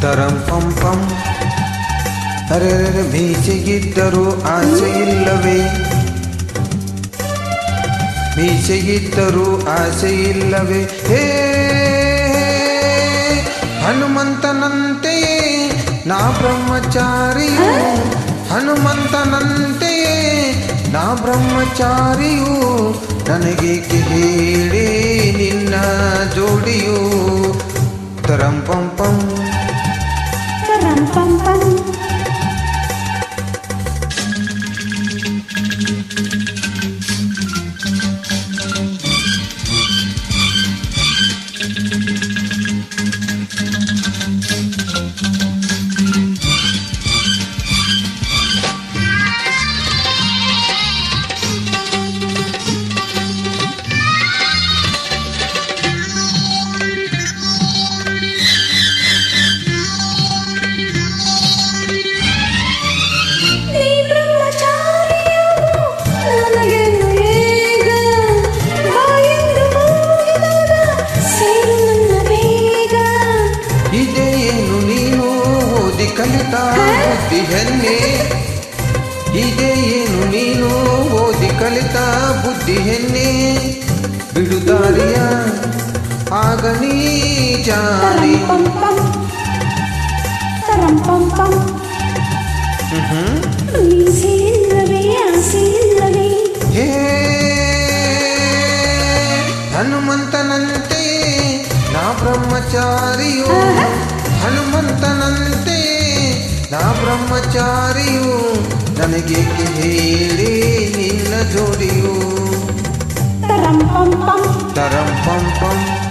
ತರಂ ಪಂ ಪಂ ಅರೆ ಮೀಸೆಗಿದ್ದರೂ ಆಸೆ ಇಲ್ಲವೇ ಮೀಸೆಗಿದ್ದರೂ ಆಸೆ ಇಲ್ಲವೇ ಹೇ ಹನುಮಂತನಂತೆಯೇ ನಾ ಬ್ರಹ್ಮಚಾರಿಯು ಹನುಮಂತನಂತೆಯೇ ನಾ ಬ್ರಹ್ಮಚಾರಿಯು ನನಗೇಕೆ ಹೇಳಿ ನಿನ್ನ ಜೋಡಿಯು ತರಂ ಪಂ ಪಂ pam pam ಕಲಿತ ಬುದ್ಧಿ ಹೆಣ್ಣೆ ಇದೇನು ನೀನು ಓದಿ ಕಲಿತ ಬುದ್ಧಿ ಹೆಣ್ಣೆ ಬಿಡುದಾರಿಯ ಆಗ ನೀ ಜಾರಿ ಹೇ ಹನುಮಂತನಂತೆ ನಾ ಬ್ರಹ್ಮಚಾರಿಯು ಹನುಮಂತನಂತೆ ನಾ ಬ್ರಹ್ಮಚಾರಿಯು ನನಗೇಕೆ ಹೇಳಿ ನಿನ್ನ ಜೋಡಿಯು ತರಂ ಪಂ ಪಂ